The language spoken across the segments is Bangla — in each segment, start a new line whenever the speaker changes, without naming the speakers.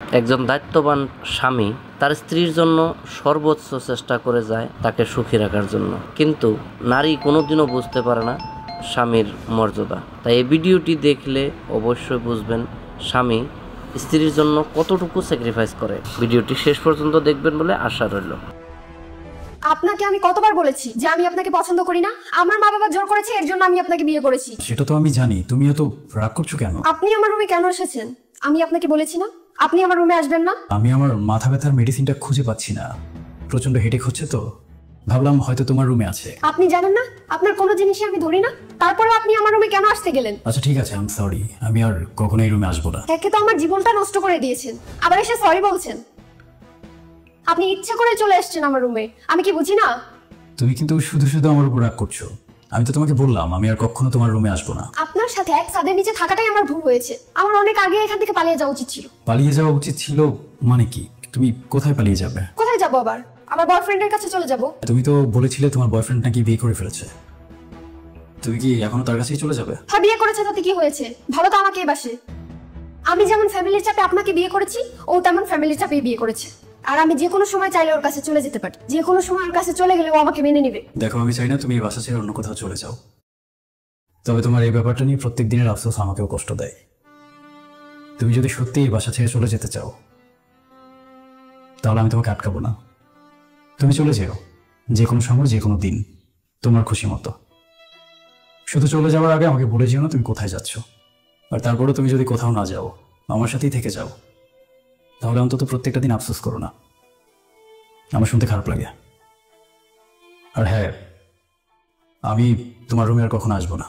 একজন দায়িত্ববান স্বামী তার স্ত্রীর জন্য সর্বোচ্চ চেষ্টা করে যায় তাকে সুখী রাখার জন্য, কিন্তু নারী কোনোদিনও বুঝতে পারে না স্বামীর মর্যাদা। তাই এই ভিডিওটি দেখলে অবশ্যই বুঝবেন স্বামী স্ত্রীর জন্য কতটুকু স্যাক্রিফাইস করে। ভিডিওটি শেষ পর্যন্ত দেখবেন বলে আশা রইল।
আপনাকে আমি কতবার বলেছি যে আমি আপনাকে পছন্দ করি না? আমার মা বাবা জোর করেছে, এর জন্য আমি আপনাকে বিয়ে করেছি।
সেটা তো আমি জানি, তুমি এত রাগ করছো কেন?
আপনি আমার রুমে কেন এসেছেন? আমি আপনাকে বলেছি না আপনি আমার রুমে আসবেন না?
আমি আমার মাথা ব্যথার মেডিসিনটা খুঁজে পাচ্ছি না, প্রচন্ড হেডেক হচ্ছে, তো ভাবলাম হয়তো তোমার রুমে আছে।
আপনি জানেন না আপনার কোনো জিনিসই আমি ধরি না, তারপরে আপনি আমার রুমে কেন আসতে গেলেন?
আচ্ছা ঠিক আছে, আই এম সরি, আমি আর কখনো এই রুমে আসবো না।
একে তো আমার জীবনটা নষ্ট করে দিয়েছেন, আবার এসে সরি বলছেন। আপনি ইচ্ছে করে চলে এসেছেন আমার রুমে, আমি কি বুঝি না?
তুমি কিন্তু শুধু শুধু আমার উপর রাগ করছো। আমি তো তোমাকে বললাম আমি আর কখনো তোমার রুমে আসবো না।
আপনার সাথে এক ছাদের নিচে থাকাটাই আমার ভুল হয়েছে। আমার অনেক আগে এখান থেকে পালিয়ে যাওয়া উচিত ছিল।
পালিয়ে যাওয়া উচিত ছিল মানে কি? তুমি কোথায় পালিয়ে যাবে?
কোথায় যাবো আবার? আমার বয়ফ্রেন্ডের কাছে চলে যাব।
তুমি তো বলেছিলে তোমার বয়ফ্রেন্ড নাকি বিয়ে করে ফেলেছে, তুমি কি এখনো তার কাছেই চলে যাবে?
হ্যাঁ, বিয়ে করেছে তাতে কি হয়েছে? ভালো তো আমাকেই বাসে। আমি যেমন ফ্যামিলির চাপে আপনাকে বিয়ে করেছি, ও তেমন ফ্যামিলির চাপে বিয়ে করেছে। আর আমি যে কোনো সময় চাইলে ওর কাছে চলে যেতে পারি, যে কোনো সময় ওর কাছে চলে গেলে ও আমাকে মেনে নেবে।
দেখো, আমি চাই না তুমি এই বাসা ছেড়ে অন্য কোথাও চলে যাও, তবে তোমার এই ব্যাপারটা নিয়ে প্রত্যেক দিনের আফসোস আমাকেও কষ্ট দেয়। তুমি যদি সত্যি এই বাসা ছেড়ে চলে যেতে চাও তাহলে আমি তোমাকে আটকাবো না। তুমি চলে যেও যে কোনো সময়, যে কোনো দিন, তোমার খুশি মতো। শুধু চলে যাওয়ার আগে আমাকে বলে যেও না তুমি কোথায় যাচ্ছ। আর তারপরে তুমি যদি কোথাও না যাও, আমার সাথেই থেকে যাও, তাহলে অন্তত প্রত্যেকটা দিন আফসোস করো না। আমার শুনতে খারাপ লাগে। আর হ্যাঁ, আমি তোমার রুমে আর কখনো আসবো না।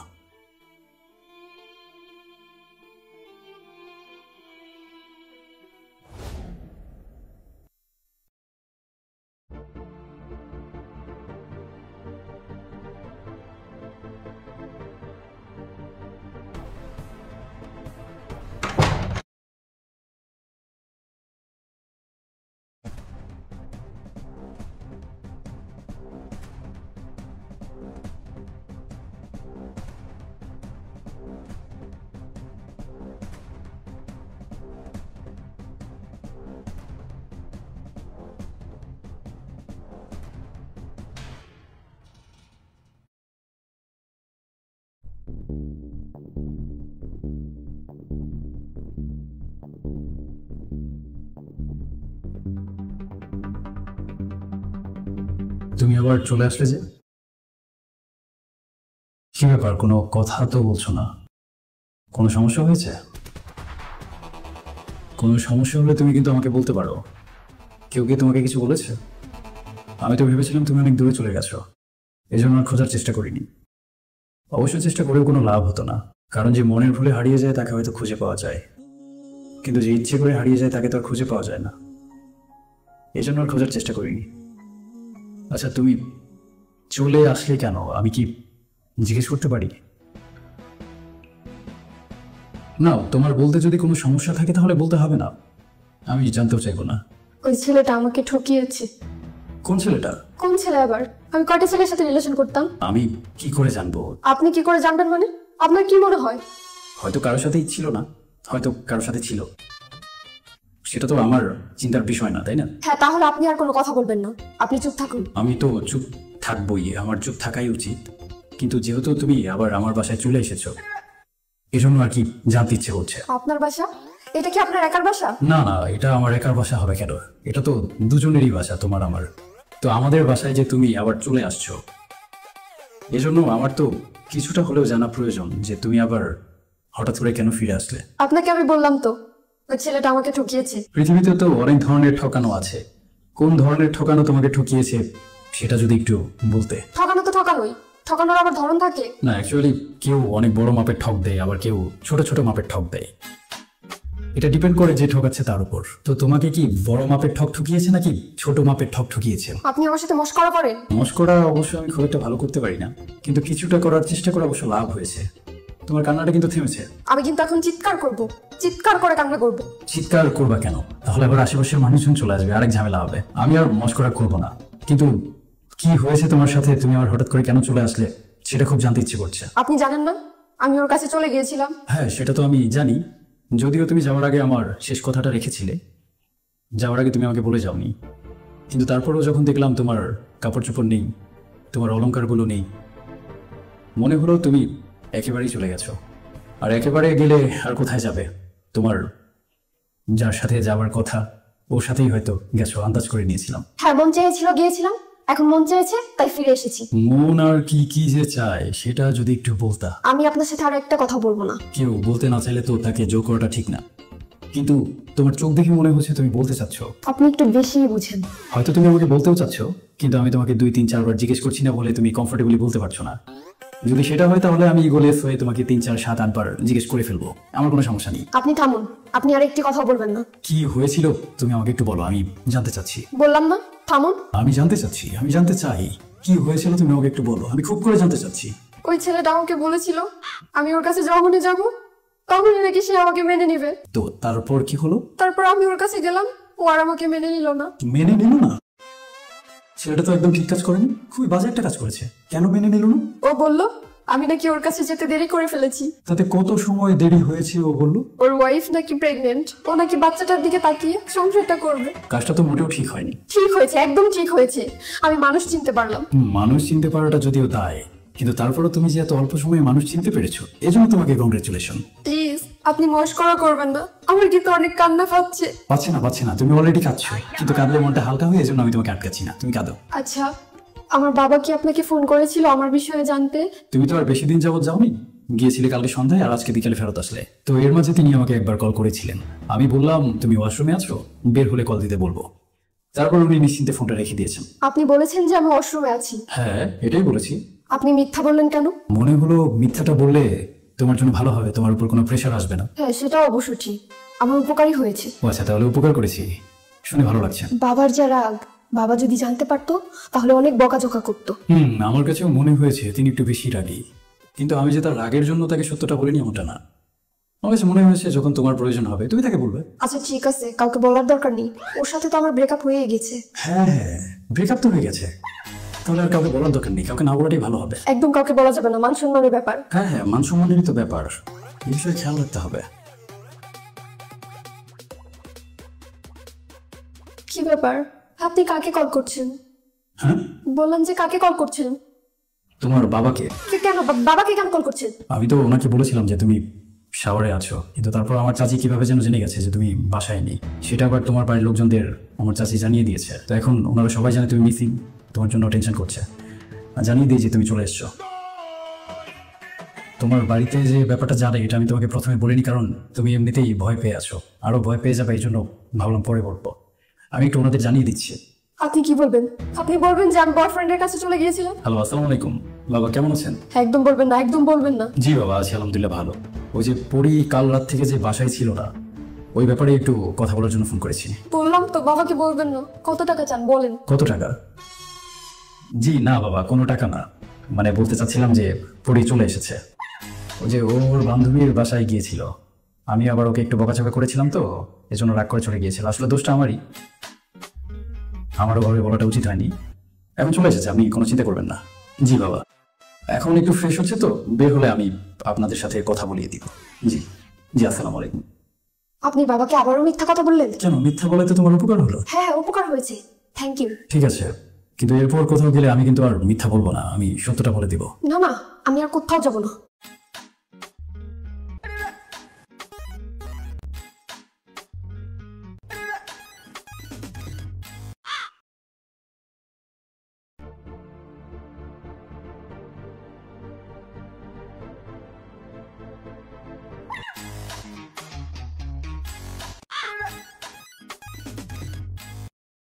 তুমি আবার চলে আসলে যে? কি ব্যাপার, কোনো কথা তো বলছো না? কোনো সমস্যা হয়েছে? কোনো সমস্যা হলে তুমি কিন্তু আমাকে বলতে পারো। কেউ কি তোমাকে কিছু বলেছে? আমি তো ভেবেছিলাম তুমি অনেক দূরে চলে গেছো, এই জন্য আর খোঁজার চেষ্টা করিনি। অবশ্য চেষ্টা করেও কোনো লাভ হতো না, কারণ যে মনের ভুলে হারিয়ে যায় তাকে হয়তো খুঁজে পাওয়া যায়, কিন্তু যে ইচ্ছে করে হারিয়ে যায় তাকে তো আর খুঁজে পাওয়া যায় না। এই জন্য আর খোঁজার চেষ্টা করিনি। আচ্ছা, তুমি চলে আসলে কেন, আমি কি জিজ্ঞেস করতে পারি? না, তোমার বলতে যদি কোনো সমস্যা থাকে তাহলে বলতে হবে না, আমি জানতেও চাইবো না।
ওই ছেলেটা আমাকে ঠকিয়েছে।
কোন ছেলেটা?
কোন ছেলে আবার? আমি কয়টা ছেলের সাথে রিলেশন করতাম?
আমি কি করে জানবো?
আপনি কি করে জানবেন মানে? আপনার কি মনে হয়?
হয়তো কারোর সাথেই ছিল না, হয়তো কারোর সাথে ছিল, সেটা তো আমার চিন্তার বিষয় না, তাই না?
হ্যাঁ, তাহলে আপনি আর কোনো কথা বলবেন না, আপনি চুপ থাকুন।
আমি তো চুপ থাকবোই, আমার চুপ থাকাই উচিত, কিন্তু যেহেতু তুমি আবার আমার বাসায় চলে এসেছো এজন্য আর কি জানতে ইচ্ছে করছে।
আপনার বাসা? এটা কি আপনার একার বাসা?
না না, এটা আমার একার বাসা হবে কেন? এটা তো দুজনেরই বাসা, তোমার আমার। তো আমাদের বাসায় যে তুমি আবার চলে আসছো, এজন্য আমার তো কিছুটা হলেও জানা প্রয়োজন যে তুমি আবার হঠাৎ করে কেন ফিরে আসলে।
আপনাকে আমি বললাম তো ওই ছেলেটা আমাকে ঠকিয়েছে।
পৃথিবীতে তো অনেক ধরনের ঠকানো আছে, কোন ধরনের ঠকানো তোমাকে ঠকিয়েছে সেটা যদি একটু বলতে।
ঠকানো তো ঠকানোই, ঠকানোর আবার ধরন থাকে
না, অ্যাকচুয়ালি কেউ অনেক বড় মাপের ঠক দেয়, আবার কেউ ছোট ছোট মাপের ঠক দেয়, এটা ডিপেন্ড করে যে ঠকাচ্ছে তার উপর। তো তোমাকে কি বড় মাপের ঠক ঠকিয়েছে নাকি ছোট মাপের ঠক ঠকিয়েছে?
আপনি আমার সাথে মশকরা করেন।
মশকরা অবশ্য আমি খুব একটা ভালো করতে পারি না, কিন্তু কিছুটা করার চেষ্টা করে অবশ্য লাভ হয়েছে। তোমার কান্নাটা কিন্তু থেমেছে।
আমি কিন্তু এখন চিৎকার করব, চিৎকার করে কান্না করব।
চিৎকার করবা কেন? তাহলে আবার আশেপাশের মানুষজন চলে আসবে, আরেক ঝামেলা হবে। আমি আর মশকরা করবো না, কিন্তু কি হয়েছে তোমার সাথে, তুমি আবার হঠাৎ করে কেন চলে আসলে সেটা খুব জানতে ইচ্ছে করছে।
আপনি জানেন না আমি ওর কাছে চলে গিয়েছিলাম?
হ্যাঁ, সেটা তো আমি জানি, যদিও তুমি যাওয়ার আগে আমার শেষ কথাটা রেখেছিলে যাওয়ার আগে তুমি আমাকে বলে যাওনি, কিন্তু তারপরেও যখন দেখলাম তোমার কাপড় চোপড় নেই, তোমার অলংকারগুলো নেই, মনে হলো তুমি একেবারেই চলে গেছো। আর একেবারে গেলে আর কোথায় যাবে? তোমার যার সাথে যাওয়ার কথা ওর সাথেই হয়তো গেছো, আন্দাজ করে নিয়েছিলাম।
হ্যাঁ, মন চেয়েছিল গিয়েছিলাম, এখন মন চেয়েছে তাই ফিরে এসেছি।
মন আর কি কি যে চায় সেটা যদি একটু বলতা।
আমি আপনার সাথে আর একটা কথা বলবো না।
কেউ বলতে না চাইলে তো তাকে জোর করাটা ঠিক না, কিন্তু তোমার চোখ দেখে মনে হচ্ছে তুমি বলতে চাচ্ছ।
আপনি একটু বেশিই বুঝেন।
হয়তো তুমি আমাকে বলতেও চাচ্ছ, কিন্তু আমি তোমাকে 2-3-4 বার জিজ্ঞেস করছি না বলে তুমি কমফোর্টেবলি বলতে পারছো না। যদি সেটা হয় তাহলে আমি গোলেস হয়ে তোমাকে 3-4-7-8 বার জিজ্ঞেস করে ফেলবো, আমার কোনো সমস্যা নেই।
আপনি থামুন, আপনি আর একটি কথা বলবেন না।
কি হয়েছিল তুমি আমাকে একটু বলো, আমি জানতে চাচ্ছি।
বললাম না থামুন।
আমি জানতে চাচ্ছি, আমি জানতে চাই কি হয়েছিল, তুমি আমাকে একটু বলো, আমি খুব করে জানতে চাচ্ছি।
ওই ছেলেটা আমাকে বলেছিল আমি ওর কাছে যখনই যাব তখনই নাকি সে আমাকে মেনে নিবে।
তো তারপর কি হলো?
তারপর আমি ওর কাছে গেলাম, ও আর আমাকে মেনে নিল না।
মেনে নিল না? ছেলেটা তো একদম ঠিক কাজ করেনি, খুবই বাজে একটা কাজ করেছে। কেন মেনে নিল না?
ও বলল আমি নাকি ওর কাছে যেতে দেরি করে ফেলেছি।
তাতে কত সময় দেরি হয়েছে ও বললো?
ওর ওয়াইফ নাকি প্রেগনেন্ট, ও নাকি বাচ্চাটার দিকে তাকিয়ে সংসারটা করবে।
কাজটা তো মোটেও ঠিক হয়নি।
ঠিক হয়েছে, একদম ঠিক হয়েছে। আমি মানুষ চিনতে পারলাম।
মানুষ চিনতে পারাটা যদিও দায়, কিন্তু তারপরও তুমি যে এত অল্প সময়ে মানুষ চিনতে পেরেছো, এজন্য তোমাকে কংগ্রেচুলেশন।
প্লিজ আপনি মস্করা করবেন না, আমার কিন্তু অনেক কান্না পাচ্ছে।
পাচ্ছে না, তুমি অলরেডি কাঁদছো, কিন্তু কাঁদলে মনটা হালকা হয়ে, এজন্য আমি তোমাকে আটকাচ্ছি না, তুমি কাঁদো।
আচ্ছা, আমার বাবা কি আপনাকে ফোন করেছিল আমার বিষয়ে জানতে?
তুমি তো আর বেশি দিন যাবত যাওনি, গিয়েছিলে কালকে সন্ধ্যায় আর আজকে বিকেলে ফেরত আসলে। তো এর মাঝে তিনি আমাকে একবার কল করেছিলেন, আমি বললাম তুমি ওয়াশরুমে আছো, বের হলে কল দিতে বলবো। তারপর উনি নিশ্চিন্তে ফোনটা রেখে দিয়েছেন।
আপনি বলেছেন যে আমি ওয়াশরুমে আছি।
হ্যাঁ, এটাই বলেছি।
আপনি মিথ্যা বললেন কেন?
মনে হলো মিথ্যাটা বললে তোমার জন্য ভালো হবে, তোমার উপর কোনো প্রেশার আসবে না।
হ্যাঁ, সেটা অবশ্য ঠিক, আমার উপকারই হয়েছে।
ও আচ্ছা, তাহলে উপকার করেছি, শুনে ভালো লাগছে।
বাবার যা রাগ, বাবা যদি জানতে পারতো তাহলে অনেক বকাঝকা করতো।
আমার কাছেও মনে হয়েছে তিনি একটু বেশি রাগী, কিন্তু আমি যে তার রাগের জন্য তাকে সত্যটা বলিনি এমনটা না। আমার কাছে মনে হয়েছে যখন তোমার প্রয়োজন হবে তুমি তাকে বলবে।
আচ্ছা ঠিক আছে, কাউকে বলার দরকার নেই, ওর সাথে তো আমার ব্রেকআপ হয়ে গেছে।
হ্যাঁ, ব্রেকআপ তো হয়ে গেছে, তাহলে আর কাউকে বলার দরকার নেই, কাউকে না বলাটাই ভালো হবে।
একদম কাউকে বলা যাবে না, মান সম্মানের ব্যাপার।
হ্যাঁ, মান সম্মানেরই তো ব্যাপার, এই বিষয়ে খেয়াল রাখতে হবে।
কি ব্যাপার, আপনি কাকে কল করছেন?
হ্যাঁ,
বললাম যে কাকে কল করছেন?
তোমার বাবাকে।
কেন বাবাকে কেন কল করছেন?
আমি তো ওনাকে বলেছিলাম যে তুমি শাওয়ারে আছো, কিন্তু তারপর আমার চাচি কিভাবে যেন জেনে গেছে যে তুমি বাসায় নেই, সেটা আবার তোমার বাড়ির লোকজনদের আমার চাচি জানিয়ে দিয়েছে। তো এখন ওনারা সবাই জানে তুমি মিসিং, তোমার জন্য টেনশন করছে, জানিয়ে দিয়ে যে তুমি চলে এসছো। তোমার বাড়িতে যে ব্যাপারটা জানে এটা আমি তোমাকে প্রথমে বলিনি, কারণ তুমি এমনিতেই ভয় পেয়ে আছো, আরো ভয় পেয়ে যাবে, এই জন্য ভাবলাম পরে বলবো। আমি একটু ওনাদের জানিয়ে দিচ্ছি।
আপনি কি বলবেন? আপনি বলবেন যে আমি বয়ফ্রেন্ডের কাছে চলে গিয়েছিলাম?
হ্যালো, আসসালামু আলাইকুম। বাবা কেমন আছেন?
একদম বলবেন না, একদম বলবেন না।
জি বাবা, আছি আলহামদুলিল্লাহ ভালো। ওই যে পরি কাল রাত থেকে যে বাসায় ছিল না, ওই ব্যাপারে একটু কথা বলার জন্য ফোন করেছি।
বললাম তো বাবাকে বলবেন না। কত টাকা চান বলেন?
কত টাকা? জি না বাবা, কোনো টাকা না, মানে বলতে চাচ্ছিলাম যে পরি চলে এসেছে। ওই যে ওর বান্ধবীর বাসায় গিয়েছিল, আমি আবার ওকে একটু বকাঝকা করেছিলাম, তো এজন্য রাগ করে চলে গিয়েছিল। আসলে দোষটা আমারই, আমারও ভাবে বলাটা উচিত হয়নি। এখন চলে এসেছে, আপনি কোনো চিন্তা করবেন না। জি বাবা, এখন একটু ফ্রেশ হচ্ছে, তো বের হলে আমি আপনাদের সাথে কথা বলিয়ে দিব। জি জি, আসসালামু আলাইকুম।
আপনি বাবাকে আবারও মিথ্যা কথা বললেন?
কেন, মিথ্যা বলে তো তোমার উপকার হলো।
হ্যাঁ, উপকার হয়েছে, থ্যাংক ইউ।
ঠিক আছে, কিন্তু এরপর কোথাও গেলে আমি কিন্তু আর মিথ্যা বলবো না, আমি সত্যটা বলে দিব।
না না, আমি আর কোথাও যাব না।